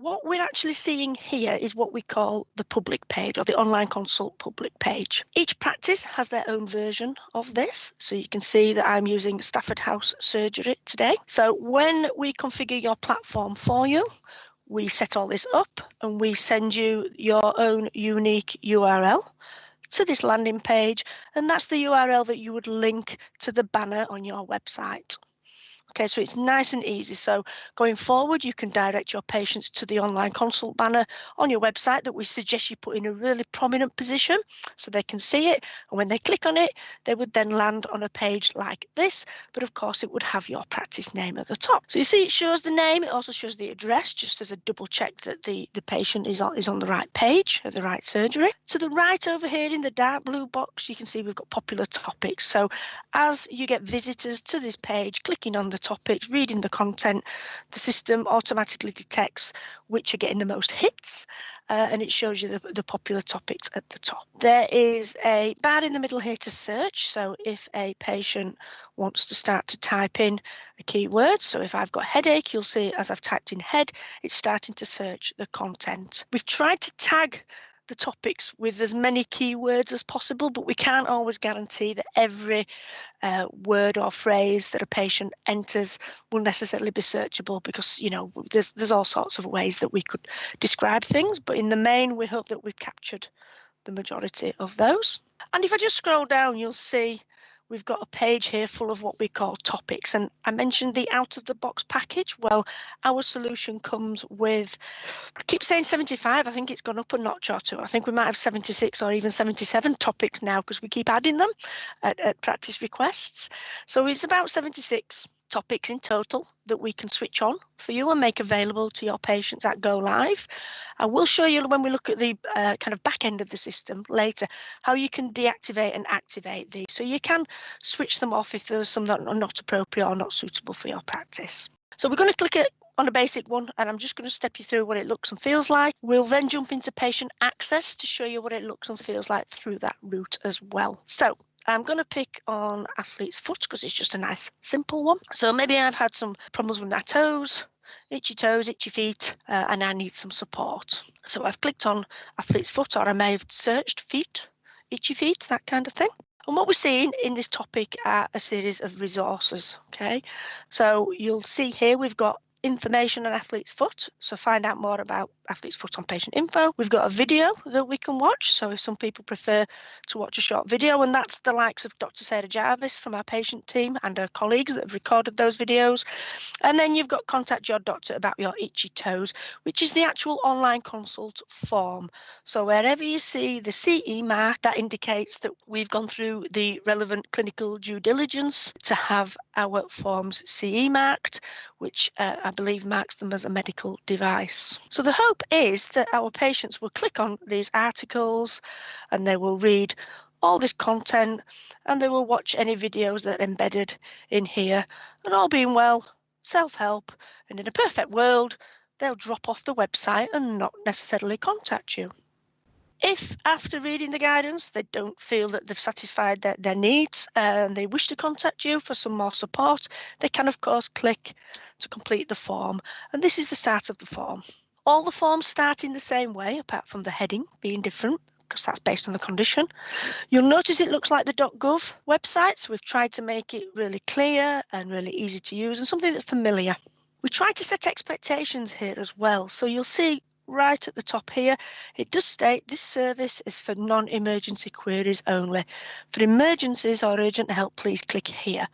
what we're actually seeing here is what we call the public page, or the online consult public page. Each practice has their own version of this. So you can see that I'm using Stafford House Surgery today. So when we configure your platform for you, we set all this up and we send you your own unique URL to this landing page, and that's the URL that you would link to the banner on your website. Okay, so it's nice and easy. So going forward, you can direct your patients to the online consult banner on your website that we suggest you put in a really prominent position so they can see it. And when they click on it, they would then land on a page like this. But of course, it would have your practice name at the top. So you see, it shows the name. It also shows the address, just as a double check that the patient is on the right page at the right surgery. To the right over here in the dark blue box, you can see we've got popular topics. So as you get visitors to this page, clicking on the topics, reading the content, the system automatically detects which are getting the most hits, and it shows you the popular topics at the top. There is a bar in the middle here to search. So if a patient wants to start to type in a keyword, so if I've got headache, you'll see as I've typed in head, it's starting to search the content. We've tried to tag the topics with as many keywords as possible, but we can't always guarantee that every word or phrase that a patient enters will necessarily be searchable, because there's all sorts of ways that we could describe things, but in the main we hope that we've captured the majority of those. And if I just scroll down, you'll see we've got a page here full of what we call topics. And I mentioned the out-of-the-box package. Well, our solution comes with, I keep saying 75, I think it's gone up a notch or two. I think we might have 76 or even 77 topics now, because we keep adding them at practice requests. So it's about 76 topics in total that we can switch on for you and make available to your patients at go live. I will show you when we look at the kind of back end of the system later how you can deactivate and activate these, so you can switch them off if there's some that are not appropriate or not suitable for your practice. So we're going to click on a basic one, and I'm just going to step you through what it looks and feels like. We'll then jump into patient access to show you what it looks and feels like through that route as well. So I'm going to pick on athlete's foot because it's just a nice simple one. So maybe I've had some problems with my toes, itchy feet, and I need some support. So I've clicked on athlete's foot, or I may have searched feet, itchy feet, that kind of thing. And what we're seeing in this topic are a series of resources, okay? So you'll see here we've got information on athlete's foot, so find out more about athlete's foot on patient info. We've got a video that we can watch, so if some people prefer to watch a short video, and that's the likes of Dr. Sarah Jarvis from our patient team and her colleagues that have recorded those videos. And then you've got contact your doctor about your itchy toes, which is the actual online consult form. So wherever you see the CE mark, that indicates that we've gone through the relevant clinical due diligence to have our forms CE marked, which I believe marks them as a medical device. So the hope is that our patients will click on these articles and they will read all this content and they will watch any videos that are embedded in here, and all being well, self-help, and in a perfect world, they'll drop off the website and not necessarily contact you. If after reading the guidance they don't feel that they've satisfied their needs and they wish to contact you for some more support, they can of course click to complete the form, and this is the start of the form. All the forms start in the same way apart from the heading being different, because that's based on the condition. You'll notice it looks like the .gov website, so we've tried to make it really clear and really easy to use and something that's familiar. We try to set expectations here as well, so you'll see right at the top here, it does state this service is for non-emergency queries only. For emergencies or urgent help, please click here.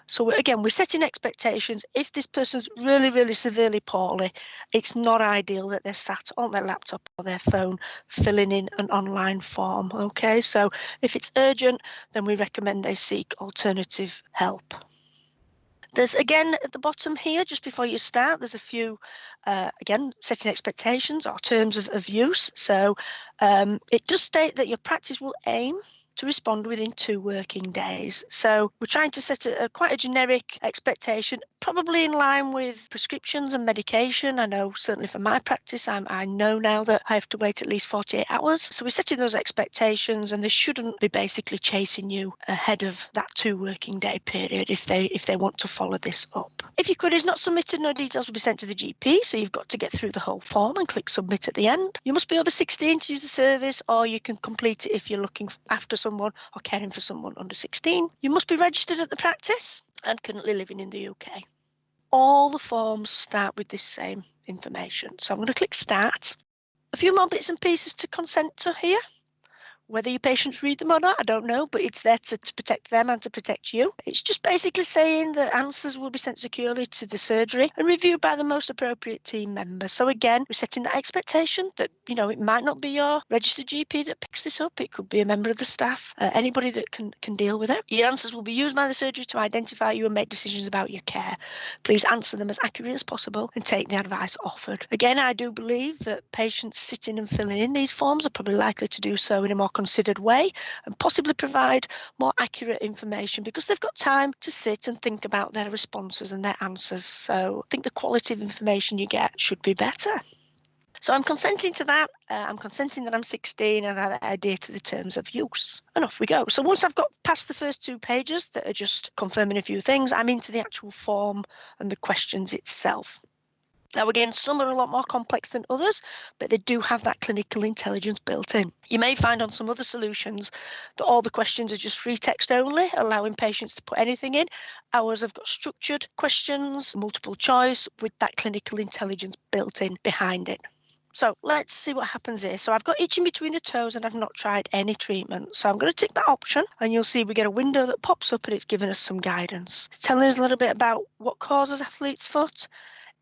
So again, we're setting expectations. If this person's really severely poorly, it's not ideal that they're sat on their laptop or their phone filling in an online form. Okay, so if it's urgent, then we recommend they seek alternative help. There's again at the bottom here, just before you start, there's a few, again, setting expectations or terms of use. So it does state that your practice will aim to respond within 2 working days. So we're trying to set quite a generic expectation, probably in line with prescriptions and medication. I know certainly for my practice, I know now that I have to wait at least 48 hours. So we're setting those expectations, and they shouldn't be basically chasing you ahead of that 2 working day period if they want to follow this up. If your query is not submitted, no details will be sent to the GP, so you've got to get through the whole form and click submit at the end. You must be over 16 to use the service, or you can complete it if you're looking after someone or caring for someone under 16. You must be registered at the practice and currently living in the UK. All the forms start with this same information. So I'm going to click start. A few more bits and pieces to consent to here. Whether your patients read them or not, I don't know, but it's there to protect them and to protect you. It's just basically saying that answers will be sent securely to the surgery and reviewed by the most appropriate team member. So again, we're setting that expectation that, it might not be your registered GP that picks this up. It could be a member of the staff, anybody that can deal with it. Your answers will be used by the surgery to identify you and make decisions about your care. Please answer them as accurately as possible and take the advice offered. Again, I do believe that patients sitting and filling in these forms are probably likely to do so in a more considered way and possibly provide more accurate information because they've got time to sit and think about their responses and their answers. So I think the quality of information you get should be better. So I'm consenting to that. I'm consenting that I'm 16 and that I adhere to the terms of use. And off we go. So once I've got past the first 2 pages that are just confirming a few things, I'm into the actual form and the questions itself. Now, again, some are a lot more complex than others, but they do have that clinical intelligence built in. You may find on some other solutions that all the questions are just free text only, allowing patients to put anything in. Ours have got structured questions, multiple choice, with that clinical intelligence built in behind it. So let's see what happens here. So I've got itching between the toes and I've not tried any treatment. So I'm going to tick that option and you'll see we get a window that pops up and it's giving us some guidance. It's telling us a little bit about what causes athlete's foot.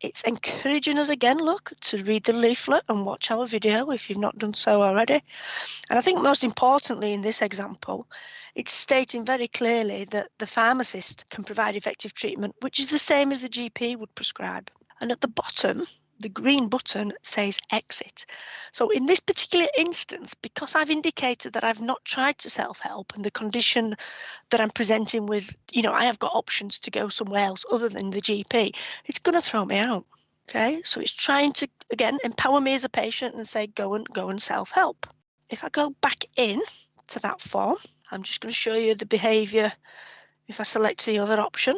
It's encouraging us again, look, to read the leaflet and watch our video if you've not done so already. And I think most importantly in this example, it's stating very clearly that the pharmacist can provide effective treatment, which is the same as the GP would prescribe. And at the bottom, the green button says exit. So in this particular instance, because I've indicated that I've not tried to self-help and the condition that I'm presenting with, I have got options to go somewhere else other than the GP, it's going to throw me out. Okay, so it's trying to, again, empower me as a patient and say, go and self-help. If I go back in to that form, I'm just going to show you the behaviour if I select the other option.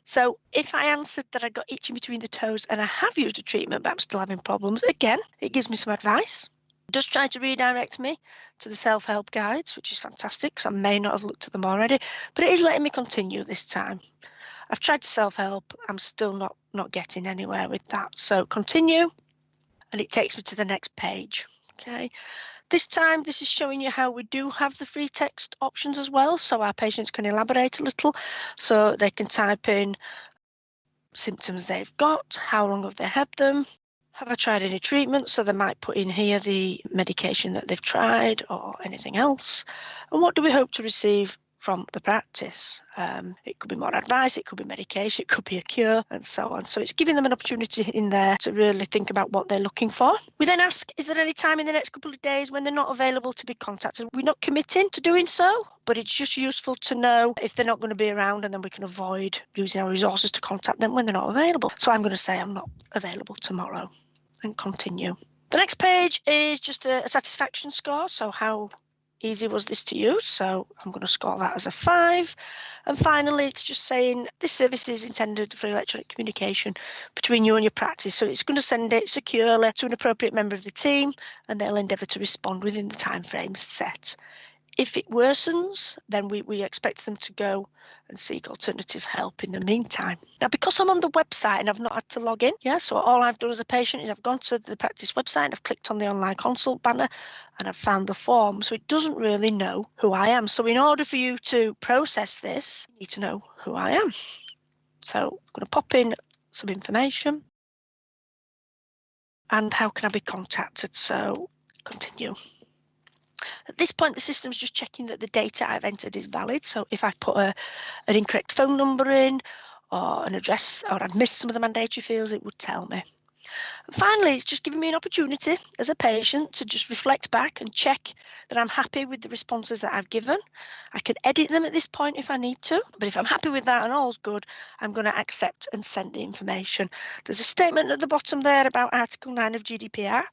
So if I answered that I got itching between the toes and I have used a treatment but I'm still having problems, again, it gives me some advice. It does try to redirect me to the self-help guides, which is fantastic because I may not have looked at them already, but it is letting me continue this time. I've tried to self-help, I'm still not getting anywhere with that. So continue, and it takes me to the next page. Okay. This time, this is showing you how we do have the free text options as well, so our patients can elaborate a little, so they can type in symptoms they've got, how long have they had them, have I tried any treatment, so they might put in here the medication that they've tried or anything else, and what do we hope to receive from the practice. It could be more advice, it could be medication, it could be a cure, and so on. So it's giving them an opportunity in there to really think about what they're looking for. We then ask, is there any time in the next couple of days when they're not available to be contacted? We're not committing to doing so, but it's just useful to know if they're not going to be around, and then we can avoid using our resources to contact them when they're not available. So I'm going to say I'm not available tomorrow and continue. The next page is just a satisfaction score, so how easy was this to use? So I'm going to score that as a 5. And finally, it's just saying this service is intended for electronic communication between you and your practice. So it's going to send it securely to an appropriate member of the team, and they'll endeavour to respond within the timeframes set. If it worsens, then we expect them to go and seek alternative help in the meantime. Now, because I'm on the website and I've not had to log in, so all I've done as a patient is I've gone to the practice website, I've clicked on the online consult banner, and I've found the form. So it doesn't really know who I am. So in order for you to process this, you need to know who I am. So I'm going to pop in some information. And how can I be contacted? So continue. At this point, the system's just checking that the data I've entered is valid. So if I've put an incorrect phone number in or an address, or I've missed some of the mandatory fields, it would tell me. Finally, it's just giving me an opportunity as a patient to just reflect back and check that I'm happy with the responses that I've given. I can edit them at this point if I need to, but if I'm happy with that and all's good, I'm going to accept and send the information. There's a statement at the bottom there about Article 9 of GDPR,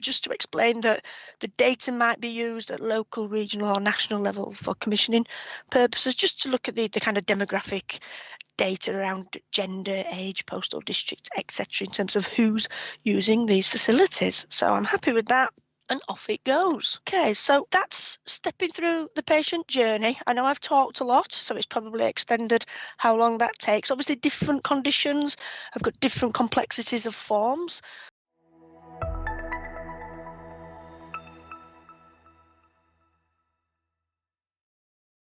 just to explain that the data might be used at local, regional or national level for commissioning purposes, just to look at the kind of demographic data around gender, age, postal district, etc. in terms of who's using these facilities. So I'm happy with that. And off it goes. Okay, so that's stepping through the patient journey. I know I've talked a lot, so it's probably extended how long that takes. Obviously, different conditions have got different complexities of forms.